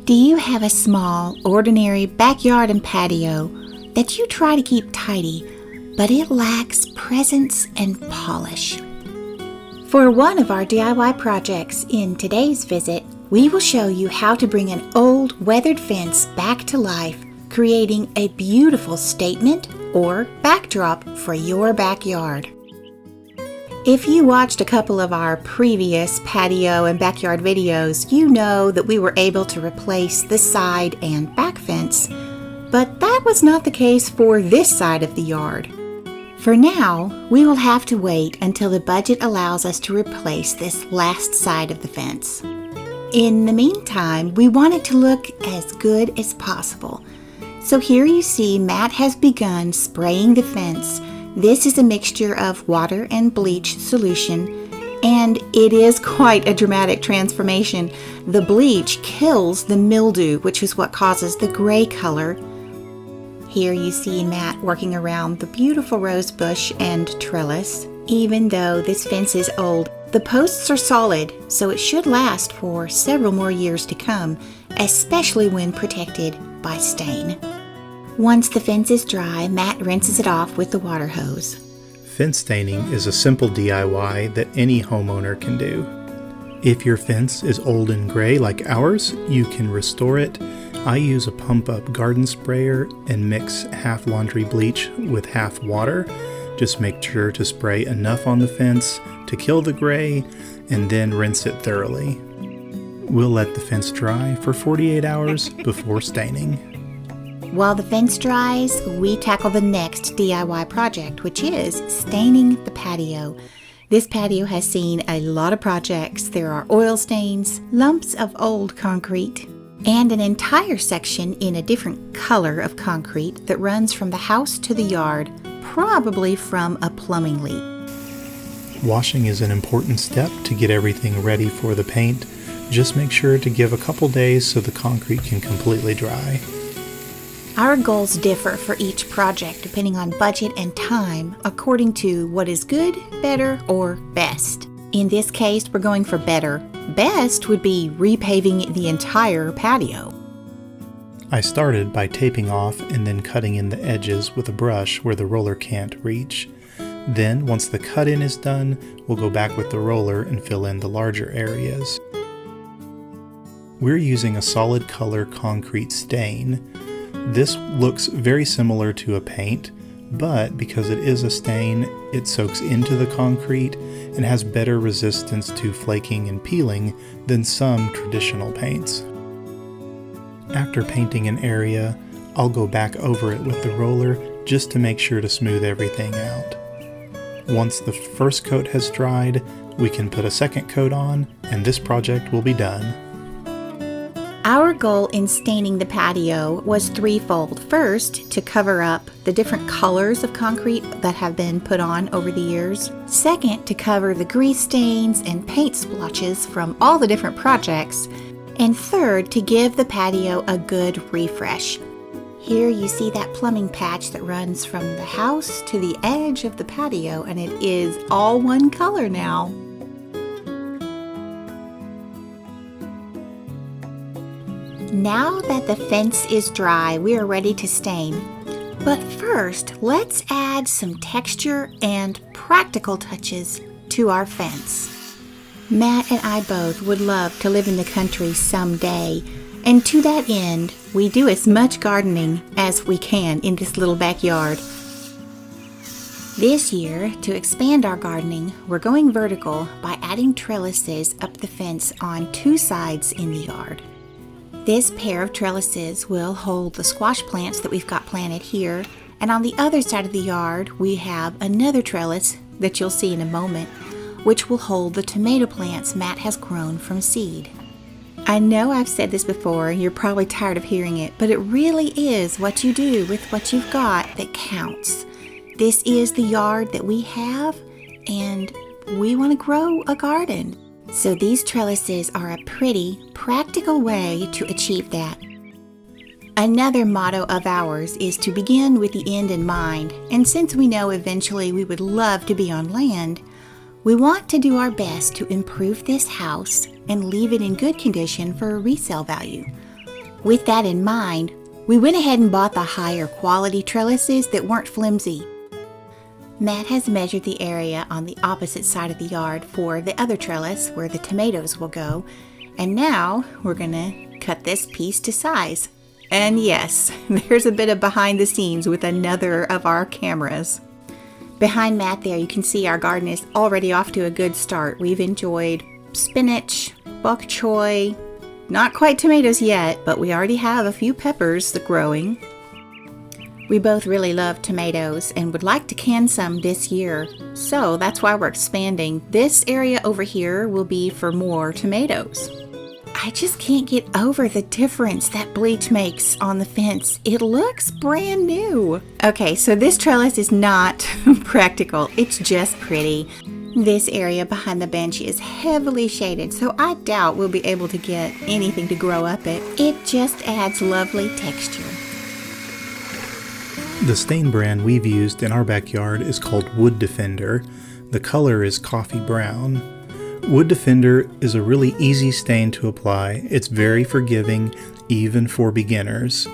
Do you have a small, ordinary backyard and patio that you try to keep tidy, but it lacks presence and polish? For one of our DIY projects in today's visit, we will show you how to bring an old, weathered fence back to life, creating a beautiful statement or backdrop for your backyard. If you watched a couple of our previous patio and backyard videos, you know that we were able to replace the side and back fence, but that was not the case for this side of the yard. For now, we will have to wait until the budget allows us to replace this last side of the fence. In the meantime, we want it to look as good as possible. So here you see Matt has begun spraying the fence. This is a mixture of water and bleach solution, and it is quite a dramatic transformation. The bleach kills the mildew, which is what causes the gray color. Here you see Matt working around the beautiful rose bush and trellis. Even though this fence is old, the posts are solid, so it should last for several more years to come, especially when protected by stain. Once the fence is dry, Matt rinses it off with the water hose. Fence staining is a simple DIY that any homeowner can do. If your fence is old and gray like ours, you can restore it. I use a pump-up garden sprayer and mix half laundry bleach with half water. Just make sure to spray enough on the fence to kill the gray and then rinse it thoroughly. We'll let the fence dry for 48 hours before staining. While the fence dries, we tackle the next DIY project, which is staining the patio. This patio has seen a lot of projects. There are oil stains, lumps of old concrete, and an entire section in a different color of concrete that runs from the house to the yard, probably from a plumbing leak. Washing is an important step to get everything ready for the paint. Just make sure to give a couple days so the concrete can completely dry. Our goals differ for each project depending on budget and time, according to what is good, better, or best. In this case, we're going for better. Best would be repaving the entire patio. I started by taping off and then cutting in the edges with a brush where the roller can't reach. Then, once the cut-in is done, we'll go back with the roller and fill in the larger areas. We're using a solid color concrete stain. This looks very similar to a paint, but because it is a stain, it soaks into the concrete and has better resistance to flaking and peeling than some traditional paints. After painting an area, I'll go back over it with the roller just to make sure to smooth everything out. Once the first coat has dried, we can put a second coat on, and this project will be done. Our goal in staining the patio was threefold. First, to cover up the different colors of concrete that have been put on over the years. Second, to cover the grease stains and paint splotches from all the different projects. And third, to give the patio a good refresh. Here you see that plumbing patch that runs from the house to the edge of the patio, and it is all one color now. Now that the fence is dry, we are ready to stain. But first, let's add some texture and practical touches to our fence. Matt and I both would love to live in the country someday, and to that end, we do as much gardening as we can in this little backyard. This year, to expand our gardening, we're going vertical by adding trellises up the fence on two sides in the yard. This pair of trellises will hold the squash plants that we've got planted here, and on the other side of the yard we have another trellis that you'll see in a moment, which will hold the tomato plants Matt has grown from seed. I know I've said this before, you're probably tired of hearing it, but it really is what you do with what you've got that counts. This is the yard that we have, and we want to grow a garden. So these trellises are a pretty, practical way to achieve that. Another motto of ours is to begin with the end in mind, and since we know eventually we would love to be on land, We want to do our best to improve this house and leave it in good condition for resale value. With that in mind, we went ahead and bought the higher quality trellises that weren't flimsy. Matt has measured the area on the opposite side of the yard for the other trellis where the tomatoes will go, and now we're gonna cut this piece to size. And yes, there's a bit of behind the scenes with another of our cameras. Behind Matt there, you can see our garden is already off to a good start. We've enjoyed spinach, bok choy, not quite tomatoes yet, but we already have a few peppers growing. We both really love tomatoes and would like to can some this year, so that's why we're expanding. This area over here will be for more tomatoes. I just can't get over the difference that bleach makes on the fence. It looks brand new. Okay, so this trellis is not practical, it's just pretty. This area behind the bench is heavily shaded, so I doubt we'll be able to get anything to grow up it. It just adds lovely texture. The stain brand we've used in our backyard is called Wood Defender. The color is coffee brown. Wood Defender is a really easy stain to apply. It's very forgiving, even for beginners.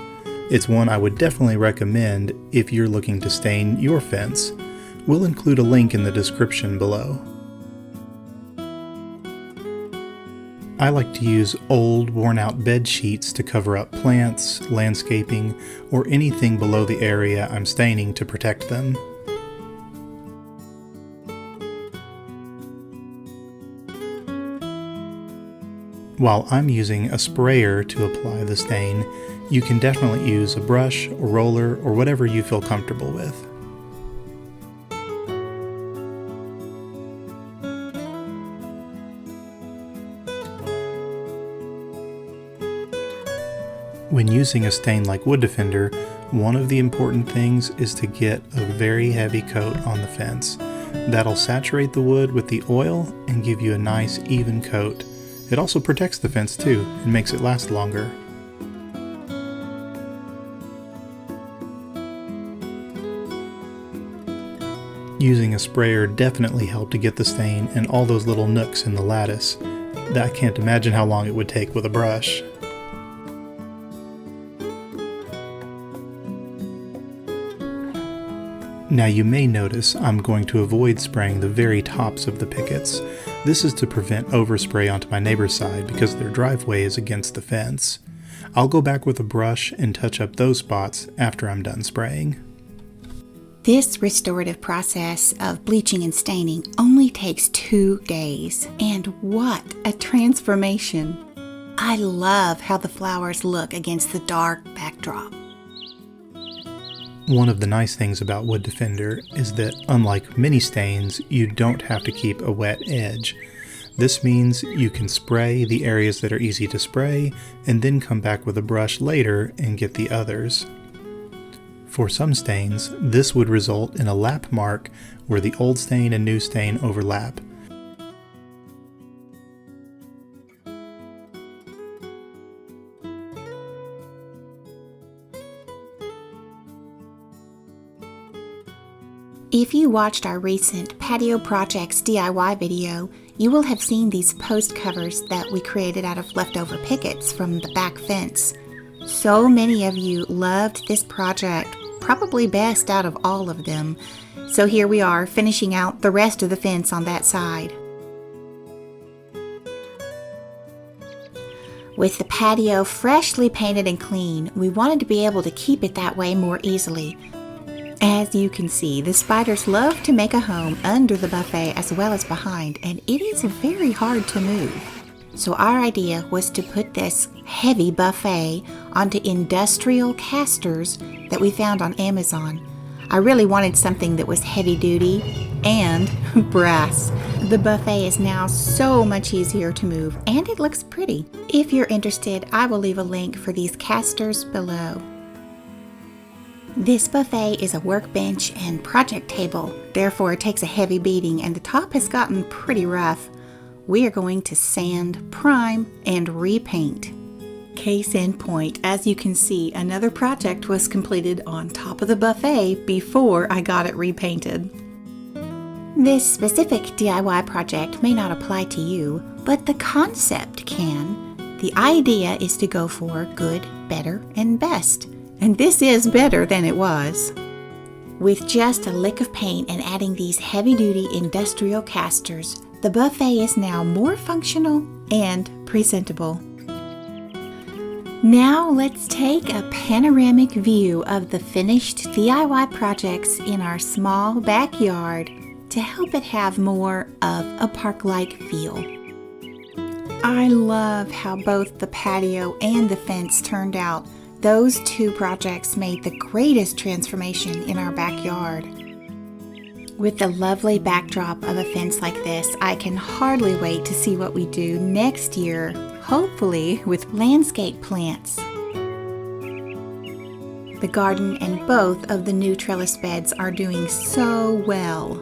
It's one I would definitely recommend if you're looking to stain your fence. We'll include a link in the description below. I like to use old, worn-out bed sheets to cover up plants, landscaping, or anything below the area I'm staining to protect them. While I'm using a sprayer to apply the stain, you can definitely use a brush or roller or whatever you feel comfortable with. When using a stain like Wood Defender, one of the important things is to get a very heavy coat on the fence. That'll saturate the wood with the oil and give you a nice even coat. It also protects the fence too and makes it last longer. Using a sprayer definitely helped to get the stain in all those little nooks in the lattice. I can't imagine how long it would take with a brush. Now you may notice I'm going to avoid spraying the very tops of the pickets. This is to prevent overspray onto my neighbor's side because their driveway is against the fence. I'll go back with a brush and touch up those spots after I'm done spraying. This restorative process of bleaching and staining only takes 2 days. And what a transformation! I love how the flowers look against the dark backdrop. One of the nice things about Wood Defender is that, unlike many stains, you don't have to keep a wet edge. This means you can spray the areas that are easy to spray, and then come back with a brush later and get the others. For some stains, this would result in a lap mark where the old stain and new stain overlap. If you watched our recent Patio Projects DIY video, you will have seen these post covers that we created out of leftover pickets from the back fence. So many of you loved this project, probably best out of all of them. So here we are, finishing out the rest of the fence on that side. With the patio freshly painted and clean, we wanted to be able to keep it that way more easily. As you can see, the spiders love to make a home under the buffet as well as behind, and it is very hard to move. So our idea was to put this heavy buffet onto industrial casters that we found on Amazon. I really wanted something that was heavy duty and brass. The buffet is now so much easier to move, and it looks pretty. If you're interested, I will leave a link for these casters below. This buffet is a workbench and project table, therefore it takes a heavy beating and the top has gotten pretty rough. We are going to sand, prime, and repaint. Case in point, as you can see, another project was completed on top of the buffet before I got it repainted. This specific DIY project may not apply to you, but the concept can. The idea is to go for good, better, and best. And this is better than it was. With just a lick of paint and adding these heavy-duty industrial casters, the buffet is now more functional and presentable. Now let's take a panoramic view of the finished DIY projects in our small backyard to help it have more of a park-like feel. I love how both the patio and the fence turned out. Those two projects made the greatest transformation in our backyard. With the lovely backdrop of a fence like this, I can hardly wait to see what we do next year, hopefully with landscape plants. The garden and both of the new trellis beds are doing so well.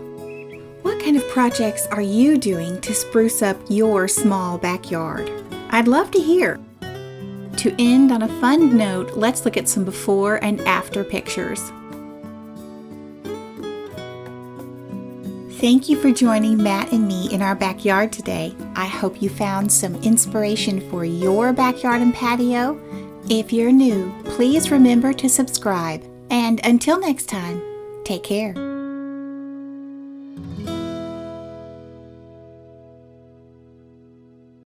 What kind of projects are you doing to spruce up your small backyard? I'd love to hear. To end on a fun note, let's look at some before and after pictures. Thank you for joining Matt and me in our backyard today. I hope you found some inspiration for your backyard and patio. If you're new, please remember to subscribe. And until next time, take care.